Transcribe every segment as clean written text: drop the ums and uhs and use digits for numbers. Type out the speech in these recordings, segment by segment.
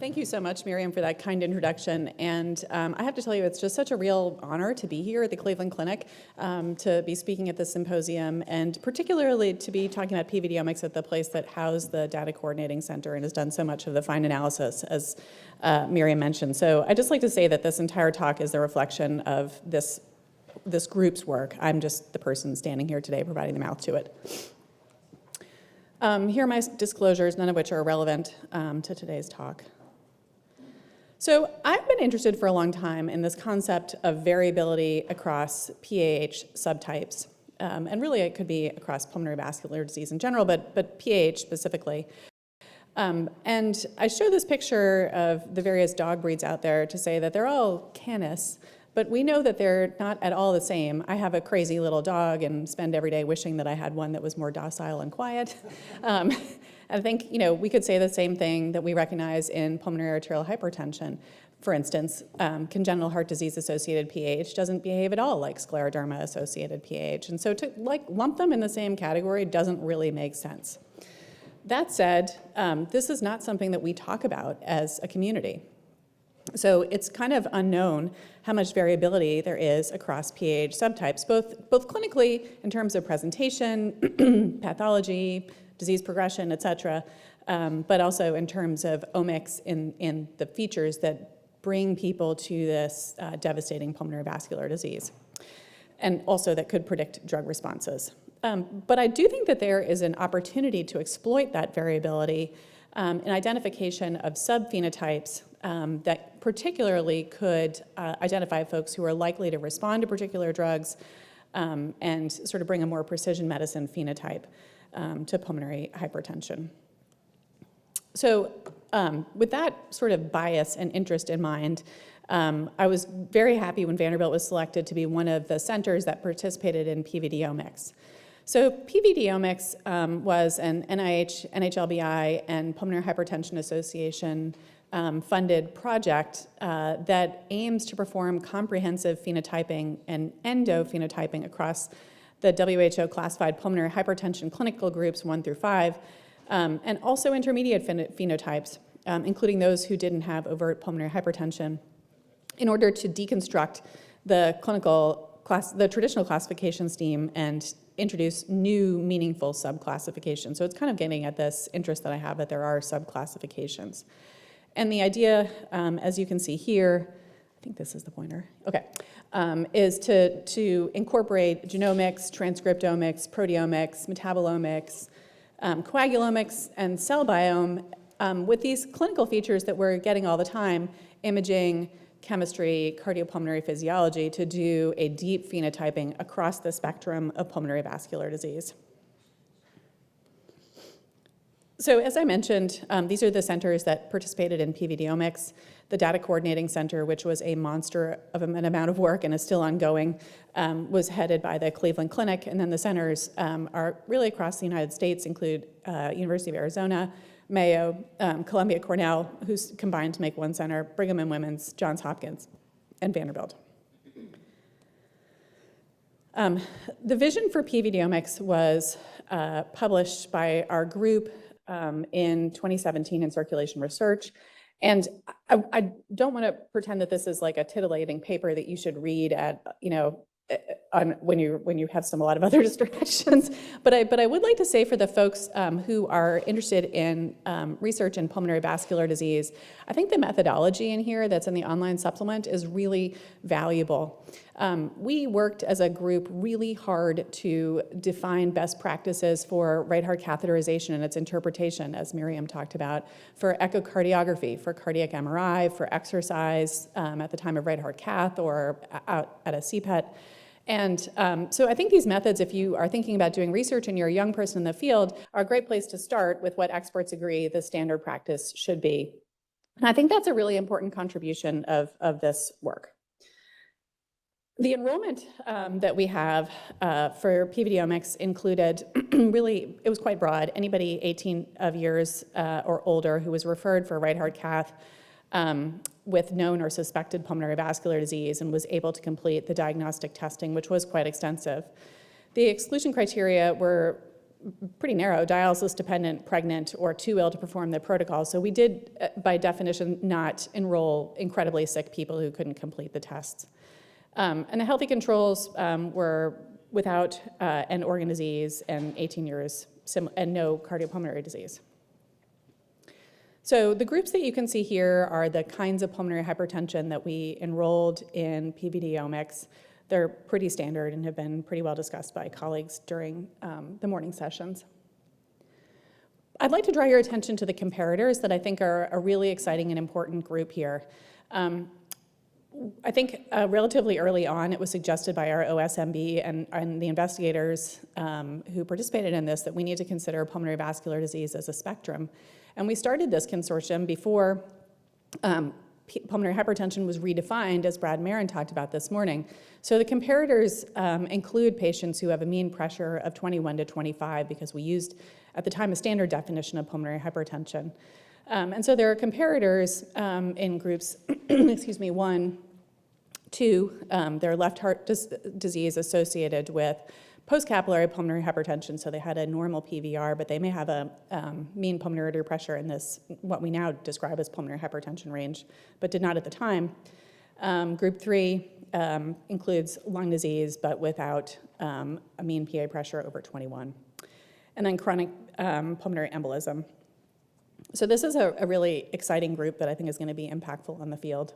Thank you so much, Miriam, for that kind introduction. And I have to tell you, it's just such a real honor to be here at the Cleveland Clinic, to be speaking at this symposium, and particularly to be talking about PVDOMICs at the place that housed the Data Coordinating Center and has done so much of the fine analysis, as Miriam mentioned. So I'd just like to say that this entire talk is a reflection of this group's work. I'm just the person standing here today providing the mouth to it. Here are my disclosures, none of which are relevant to today's talk. So I've been interested for a long time in this concept of variability across PAH subtypes. And really it could be across pulmonary vascular disease in general, but PAH specifically. And I show this picture of the various dog breeds out there to say that they're all Canis, but we know that they're not at all the same. I have a crazy little dog and spend every day wishing that I had one that was more docile and quiet. I think, we could say the same thing that we recognize in pulmonary arterial hypertension. For instance, congenital heart disease-associated PAH doesn't behave at all like scleroderma-associated PAH. And so to lump them in the same category doesn't really make sense. That said, this is not something that we talk about as a community. So it's kind of unknown how much variability there is across PAH subtypes, both clinically in terms of presentation, pathology, disease progression, et cetera, but also in terms of omics in the features that bring people to this devastating pulmonary vascular disease, and also that could predict drug responses. But I do think that there is an opportunity to exploit that variability in identification of subphenotypes that particularly could identify folks who are likely to respond to particular drugs and sort of bring a more precision medicine phenotype to pulmonary hypertension. So with that sort of bias and interest in mind, I was very happy when Vanderbilt was selected to be one of the centers that participated in PVDOMICs. So PVDOMICs was an NIH, NHLBI, and Pulmonary Hypertension Association funded project that aims to perform comprehensive phenotyping and endophenotyping across the WHO classified pulmonary hypertension clinical groups 1 through 5, and also intermediate phenotypes, including those who didn't have overt pulmonary hypertension, in order to deconstruct the traditional classification scheme and introduce new meaningful subclassifications. So it's kind of getting at this interest that I have that there are subclassifications. And the idea, as you can see here, I think this is the pointer, okay, is to incorporate genomics, transcriptomics, proteomics, metabolomics, coagulomics, and cell biome with these clinical features that we're getting all the time, imaging, chemistry, cardiopulmonary physiology, to do a deep phenotyping across the spectrum of pulmonary vascular disease. So as I mentioned, these are the centers that participated in PVDOMICs. The Data Coordinating Center, which was a monster of an amount of work and is still ongoing, was headed by the Cleveland Clinic. And then the centers are really across the United States, include University of Arizona, Mayo, Columbia, Cornell, who's combined to make one center, Brigham and Women's, Johns Hopkins, and Vanderbilt. The vision for PVDOMICs was published by our group in 2017 in Circulation Research. And I don't want to pretend that this is like a titillating paper that you should read at, when you have a lot of other distractions. But I would like to say for the folks who are interested in research in pulmonary vascular disease, I think the methodology in here that's in the online supplement is really valuable. We worked as a group really hard to define best practices for right heart catheterization and its interpretation, as Miriam talked about, for echocardiography, for cardiac MRI, for exercise at the time of right heart cath or out at a CPET. And so I think these methods, if you are thinking about doing research and you're a young person in the field, are a great place to start with what experts agree the standard practice should be. And I think that's a really important contribution of this work. The enrollment that we have for PVDOMICs included really, it was quite broad. Anybody 18 years or older who was referred for right heart cath with known or suspected pulmonary vascular disease and was able to complete the diagnostic testing, which was quite extensive. The exclusion criteria were pretty narrow, dialysis dependent, pregnant, or too ill to perform the protocol. So we did, by definition, not enroll incredibly sick people who couldn't complete the tests. And the healthy controls were without end organ disease and 18 years and no cardiopulmonary disease. So the groups that you can see here are the kinds of pulmonary hypertension that we enrolled in PVDOMICs. They're pretty standard and have been pretty well discussed by colleagues during the morning sessions. I'd like to draw your attention to the comparators that I think are a really exciting and important group here. I think relatively early on, it was suggested by our OSMB and the investigators who participated in this that we need to consider pulmonary vascular disease as a spectrum. And we started this consortium before pulmonary hypertension was redefined, as Brad Marin talked about this morning. So the comparators include patients who have a mean pressure of 21 to 25 because we used, at the time, a standard definition of pulmonary hypertension. And so there are comparators in groups, excuse me, 1, 2, their left heart disease associated with post-capillary pulmonary hypertension, so they had a normal PVR, but they may have a mean pulmonary artery pressure in this, what we now describe as pulmonary hypertension range, but did not at the time. Group 3 includes lung disease, but without a mean PA pressure over 21. And then chronic pulmonary embolism. So this is a really exciting group that I think is going to be impactful on the field.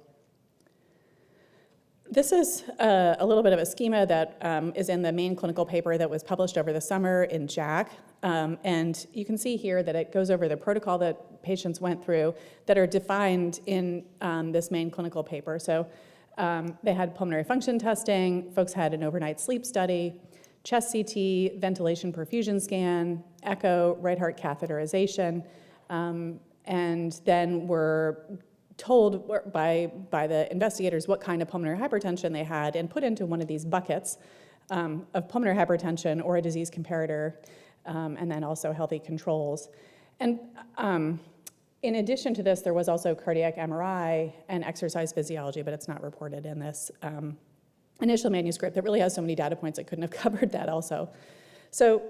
This is a little bit of a schema that is in the main clinical paper that was published over the summer in JACC. And you can see here that it goes over the protocol that patients went through that are defined in this main clinical paper. So they had pulmonary function testing, folks had an overnight sleep study, chest CT, ventilation perfusion scan, echo, right heart catheterization, and then were told by the investigators what kind of pulmonary hypertension they had and put into one of these buckets of pulmonary hypertension or a disease comparator, and then also healthy controls. And in addition to this, there was also cardiac MRI and exercise physiology, but it's not reported in this initial manuscript that really has so many data points it couldn't have covered that also. So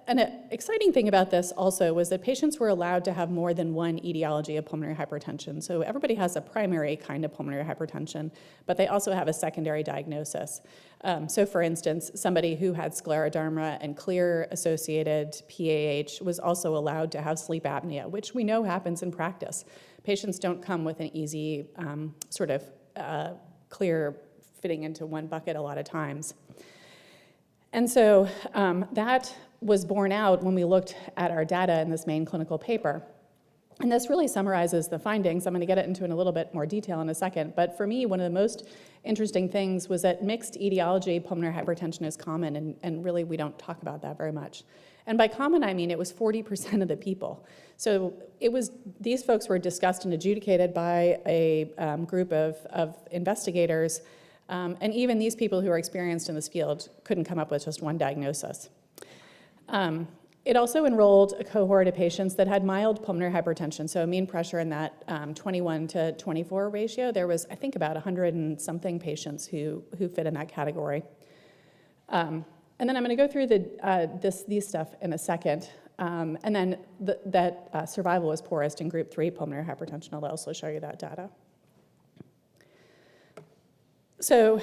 an exciting thing about this also was that patients were allowed to have more than one etiology of pulmonary hypertension. So everybody has a primary kind of pulmonary hypertension, but they also have a secondary diagnosis. So for instance, somebody who had scleroderma and clear associated PAH was also allowed to have sleep apnea, which we know happens in practice. Patients don't come with an easy sort of clear fitting into one bucket a lot of times. And so that was borne out when we looked at our data in this main clinical paper. And this really summarizes the findings. I'm going to get it into in a little bit more detail in a second. But for me, one of the most interesting things was that mixed etiology pulmonary hypertension is common, and really we don't talk about that very much. And by common, I mean it was 40% of the people. So these folks were discussed and adjudicated by a group of investigators. And even these people who are experienced in this field couldn't come up with just one diagnosis. It also enrolled a cohort of patients that had mild pulmonary hypertension, so a mean pressure in that 21 to 24 ratio. There was, I think, about 100 and something patients who fit in that category. And then I'm going to go through these stuff in a second. And then that survival was poorest in group 3 pulmonary hypertension. I'll also show you that data. So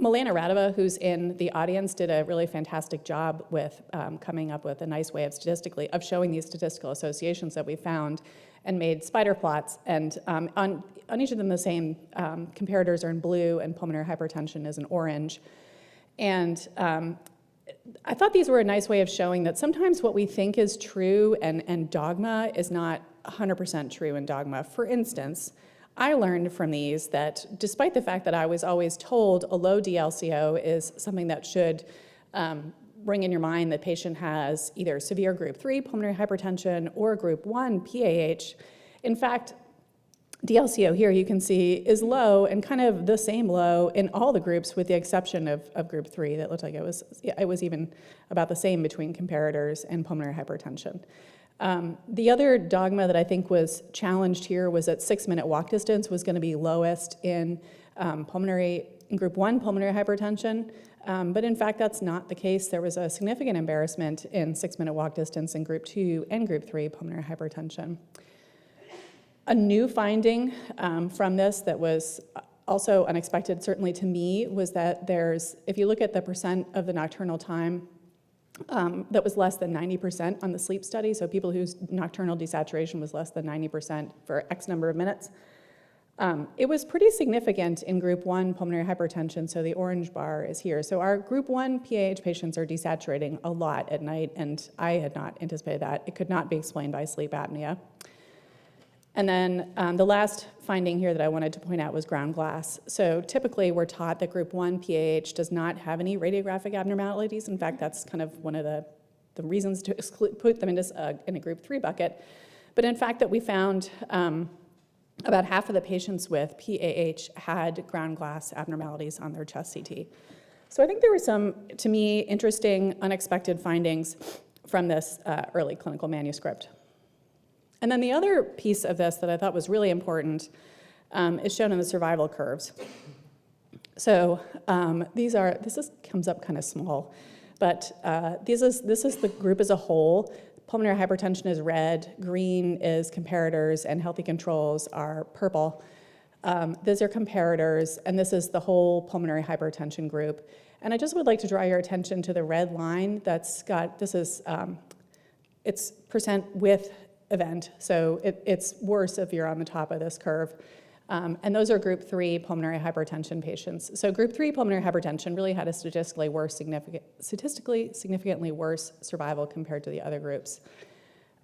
Milena Radova, who's in the audience, did a really fantastic job with coming up with a nice way of showing these statistical associations that we found, and made spider plots. And on each of them, the same comparators are in blue, and pulmonary hypertension is in orange. And I thought these were a nice way of showing that sometimes what we think is true and dogma is not 100% true in dogma. For instance, I learned from these that despite the fact that I was always told a low DLCO is something that should bring in your mind that patient has either severe group 3 pulmonary hypertension or group 1 PAH, in fact, DLCO here you can see is low and kind of the same low in all the groups with the exception of group 3 that looked like it was even about the same between comparators and pulmonary hypertension. The other dogma that I think was challenged here was that 6-minute walk distance was going to be lowest in group 1 pulmonary hypertension, But in fact, that's not the case. There was a significant embarrassment in 6-minute walk distance in group 2 and group 3 pulmonary hypertension. A new finding from this that was also unexpected, certainly to me, was that if you look at the percent of the nocturnal time that was less than 90% on the sleep study, so people whose nocturnal desaturation was less than 90% for X number of minutes, it was pretty significant in group 1 pulmonary hypertension, so the orange bar is here. So our group 1 PAH patients are desaturating a lot at night, and I had not anticipated that. It could not be explained by sleep apnea. And then the last finding here that I wanted to point out was ground glass. So typically we're taught that group 1 PAH does not have any radiographic abnormalities. In fact, that's kind of one of the reasons to put them in a group 3 bucket. But in fact that we found about half of the patients with PAH had ground glass abnormalities on their chest CT. So I think there were some, to me, interesting, unexpected findings from this early clinical manuscript. And then the other piece of this that I thought was really important is shown in the survival curves. So this comes up kind of small, but this is the group as a whole. Pulmonary hypertension is red, green is comparators, and healthy controls are purple. These are comparators, and this is the whole pulmonary hypertension group. And I just would like to draw your attention to the red line that's got, it's percent with event, so it's worse if you're on the top of this curve. And those are group 3 pulmonary hypertension patients. So group 3 pulmonary hypertension really had a statistically significantly worse survival compared to the other groups.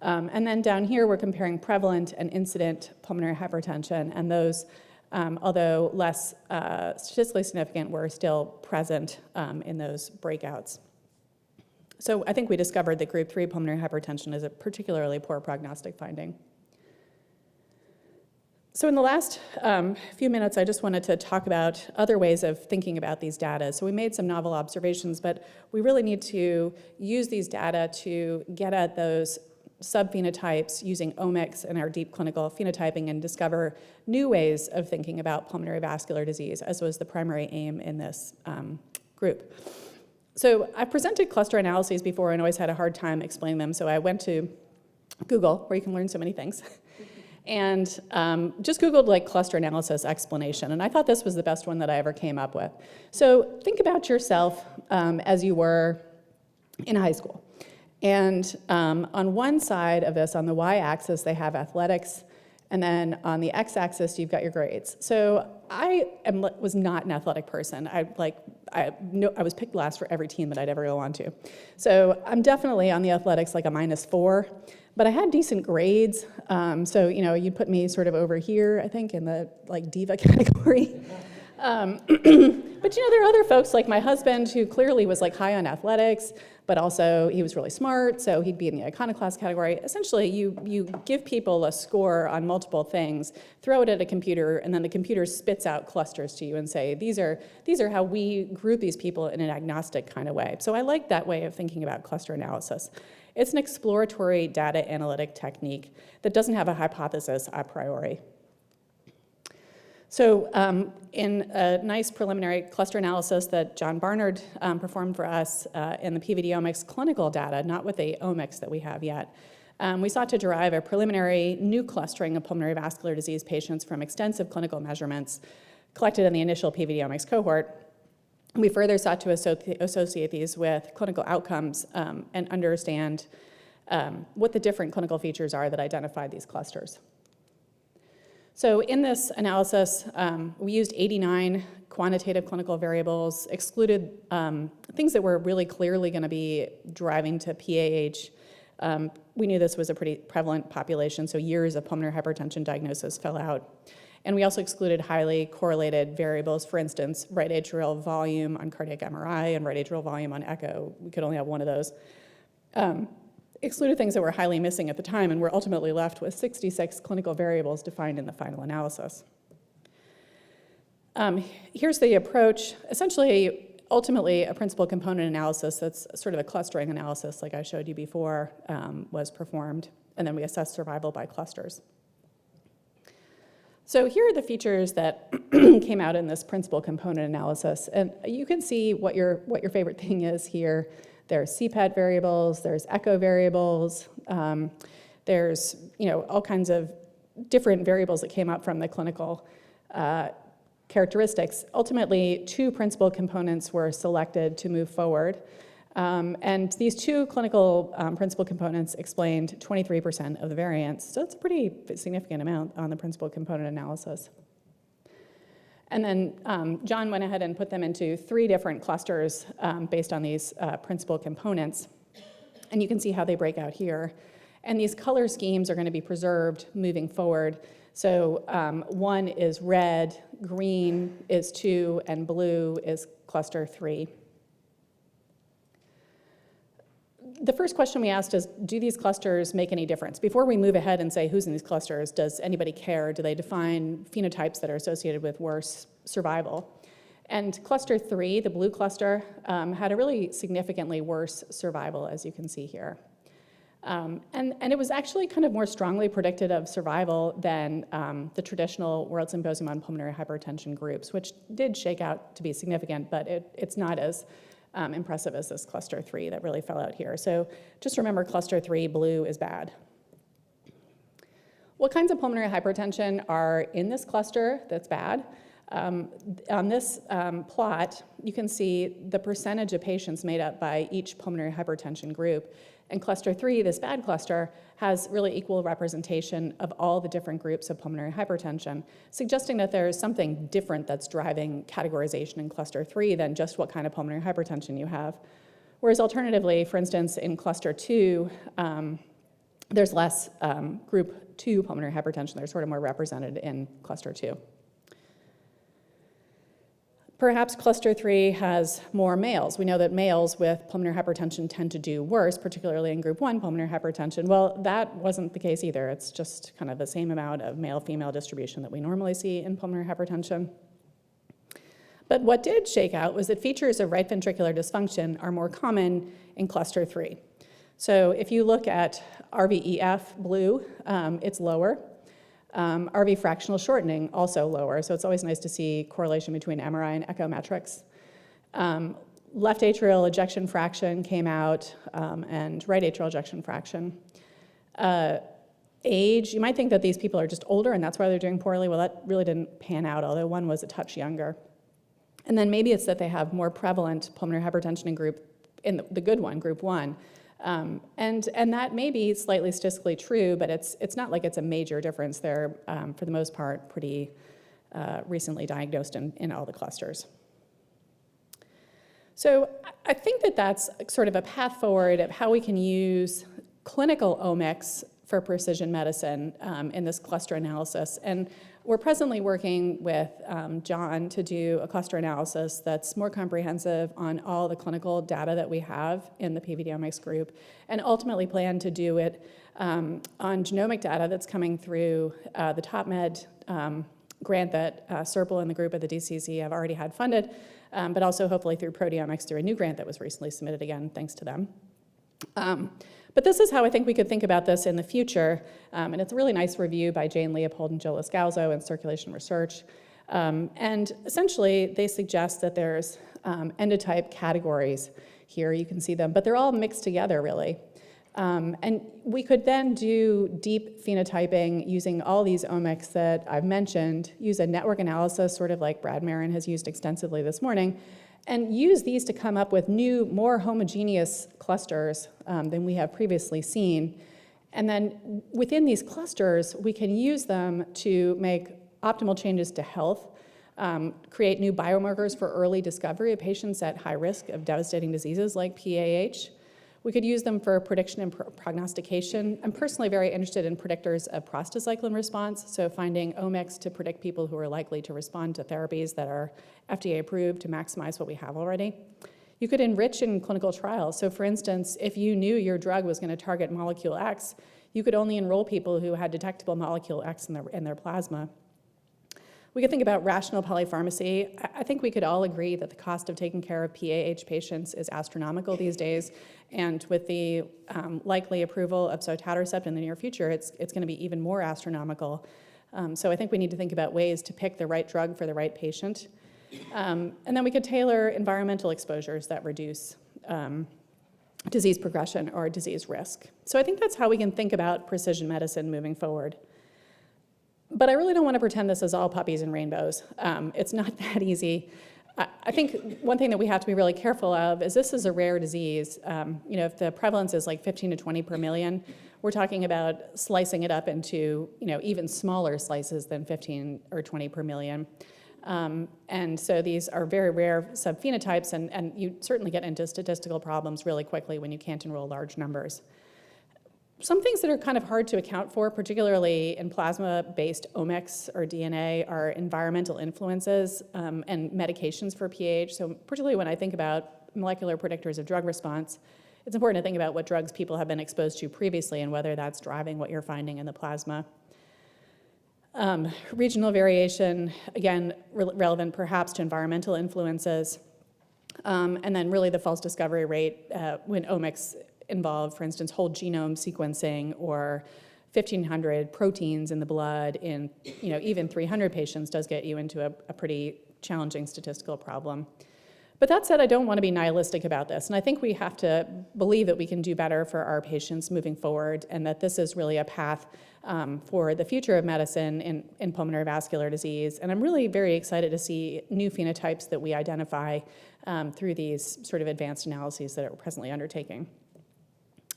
And then down here, we're comparing prevalent and incident pulmonary hypertension, and those, although less statistically significant, were still present in those breakouts. So I think we discovered that group 3 pulmonary hypertension is a particularly poor prognostic finding. So in the last few minutes, I just wanted to talk about other ways of thinking about these data. So we made some novel observations, but we really need to use these data to get at those subphenotypes using omics and our deep clinical phenotyping and discover new ways of thinking about pulmonary vascular disease, as was the primary aim in this group. So I presented cluster analyses before and always had a hard time explaining them, so I went to Google, where you can learn so many things, and just Googled like cluster analysis explanation, and I thought this was the best one that I ever came up with. So think about yourself as you were in high school. And on one side of this, on the y-axis, they have athletics, and then on the x-axis, you've got your grades. So I was not an athletic person. I was picked last for every team that I'd ever go on to. So I'm definitely on the athletics like a -4, but I had decent grades. So you'd put me sort of over here, I think, in the like diva category. But there are other folks like my husband who clearly was like high on athletics, but also he was really smart, so he'd be in the iconoclast category. Essentially, you give people a score on multiple things, throw it at a computer, and then the computer spits out clusters to you and say, these are how we group these people in an agnostic kind of way. So I like that way of thinking about cluster analysis. It's an exploratory data analytic technique that doesn't have a hypothesis a priori. So in a nice preliminary cluster analysis that John Barnard performed for us in the PVDOMICs clinical data, not with the omics that we have yet, we sought to derive a preliminary new clustering of pulmonary vascular disease patients from extensive clinical measurements collected in the initial PVDOMICs cohort. We further sought to associate these with clinical outcomes and understand what the different clinical features are that identify these clusters. So in this analysis, we used 89 quantitative clinical variables, excluded things that were really clearly going to be driving to PAH. We knew this was a pretty prevalent population, so years of pulmonary hypertension diagnosis fell out. And we also excluded highly correlated variables, for instance, right atrial volume on cardiac MRI and right atrial volume on echo. We could only have one of those. Excluded things that were highly missing at the time, and we're ultimately left with 66 clinical variables defined in the final analysis. Here's the approach. Essentially, ultimately, a principal component analysis that's sort of a clustering analysis, like I showed you before, was performed, and then we assessed survival by clusters. So here are the features that came out in this principal component analysis. And you can see what your favorite thing is here. There's CPET variables, there's echo variables, there's all kinds of different variables that came up from the clinical characteristics. Ultimately, 2 principal components were selected to move forward. And these 2 clinical principal components explained 23% of the variance. So it's a pretty significant amount on the principal component analysis. And then John went ahead and put them into 3 different clusters based on these principal components. And you can see how they break out here. And these color schemes are going to be preserved moving forward. So 1 is red, green is 2, and blue is cluster 3. The first question we asked is, do these clusters make any difference? Before we move ahead and say who's in these clusters, does anybody care? Do they define phenotypes that are associated with worse survival? And cluster 3, the blue cluster, had a really significantly worse survival, as you can see here. And it was actually kind of more strongly predicted of survival than the traditional World Symposium on Pulmonary Hypertension groups, which did shake out to be significant, but it's not as impressive as this cluster 3 that really fell out here. So just remember, cluster 3, blue is bad. What kinds of pulmonary hypertension are in this cluster that's bad? On this plot, you can see the percentage of patients made up by each pulmonary hypertension group. And cluster 3, this bad cluster, has really equal representation of all the different groups of pulmonary hypertension, suggesting that there is something different that's driving categorization in cluster 3 than just what kind of pulmonary hypertension you have. Whereas alternatively, for instance, in cluster 2, there's less group 2 pulmonary hypertension. They're sort of more represented in cluster 2. Perhaps cluster 3 has more males. We know that males with pulmonary hypertension tend to do worse, particularly in group 1 pulmonary hypertension. Well, that wasn't the case either. It's just kind of the same amount of male-female distribution that we normally see in pulmonary hypertension. But what did shake out was that features of right ventricular dysfunction are more common in cluster 3. So if you look at RVEF, blue, it's lower. RV fractional shortening, also lower, so it's always nice to see correlation between MRI and echometrics. Left atrial ejection fraction came out, and right atrial ejection fraction. Age, you might think that these people are just older and that's why they're doing poorly. Well, that really didn't pan out, although one was a touch younger. And then maybe it's that they have more prevalent pulmonary hypertension in the good one, group 1. And that may be slightly statistically true, but it's not like it's a major difference. They're, for the most part, pretty recently diagnosed in all the clusters. So I think that that's sort of a path forward of how we can use clinical omics for precision medicine in this cluster analysis. And we're presently working with John to do a cluster analysis that's more comprehensive on all the clinical data that we have in the PVDOMICs group, and ultimately plan to do it on genomic data that's coming through the TopMed grant that Serpil and the group at the DCC have already had funded, but also hopefully through proteomics through a new grant that was recently submitted again, thanks to them. But this is how I think we could think about this in the future, and it's a really nice review by Jane Leopold and Joe Lascalzo in Circulation Research. And essentially, they suggest that there's endotype categories here. You can see them, but they're all mixed together, really. And we could then do deep phenotyping using all these omics that I've mentioned, use a network analysis, sort of like Brad Marin has used extensively this morning, and use these to come up with new, more homogeneous clusters than we have previously seen. And then within these clusters, we can use them to make optimal changes to health, create new biomarkers for early discovery of patients at high risk of devastating diseases like PAH. We could use them for prediction and prognostication. I'm personally very interested in predictors of prostacyclin response, so finding omics to predict people who are likely to respond to therapies that are FDA approved to maximize what we have already. You could enrich in clinical trials. So for instance, if you knew your drug was going to target molecule X, you could only enroll people who had detectable molecule X in their plasma. We could think about rational polypharmacy. I think we could all agree that the cost of taking care of PAH patients is astronomical these days, and with the likely approval of sotatercept in the near future, it's going to be even more astronomical. So I think we need to think about ways to pick the right drug for the right patient. And then we could tailor environmental exposures that reduce disease progression or disease risk. So I think that's how we can think about precision medicine moving forward. But I really don't want to pretend this is all puppies and rainbows. It's not that easy. I think one thing that we have to be really careful of is this is a rare disease. If the prevalence is like 15 to 20 per million, we're talking about slicing it up into even smaller slices than 15 or 20 per million. And so these are very rare subphenotypes, and you certainly get into statistical problems really quickly when you can't enroll large numbers. Some things that are kind of hard to account for, particularly in plasma-based omics or DNA, are environmental influences and medications for pH. So particularly when I think about molecular predictors of drug response, it's important to think about what drugs people have been exposed to previously and whether that's driving what you're finding in the plasma. Regional variation, again, relevant perhaps to environmental influences. And then really the false discovery rate when omics involve, for instance, whole genome sequencing or 1,500 proteins in the blood in even 300 patients does get you into a pretty challenging statistical problem. But that said, I don't want to be nihilistic about this, and I think we have to believe that we can do better for our patients moving forward, and that this is really a path for the future of medicine in pulmonary vascular disease. And I'm really very excited to see new phenotypes that we identify through these sort of advanced analyses that we're presently undertaking.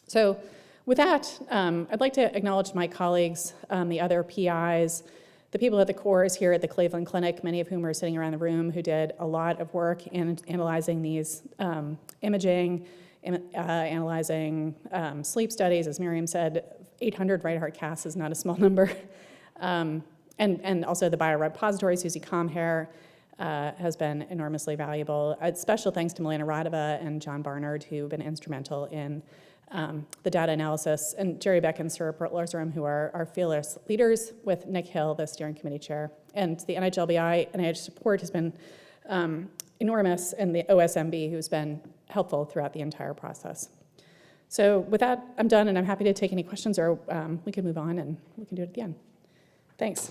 So with that, I'd like to acknowledge my colleagues, the other PIs, the people at the cores here at the Cleveland Clinic, many of whom are sitting around the room, who did a lot of work in analyzing these imaging, analyzing sleep studies. As Miriam said, 800 right heart casts is not a small number. And also the biorepository, Susie Comhair, has been enormously valuable. Special thanks to Milena Radova and John Barnard, who have been instrumental in the data analysis, and Jerry Beck and Sarah Portlorzum, who are our fearless leaders, with Nick Hill, the steering committee chair. And the NIH-LBI, NIH support has been enormous, and the OSMB, who's been helpful throughout the entire process. So with that, I'm done, and I'm happy to take any questions, or we can move on, and we can do it at the end. Thanks.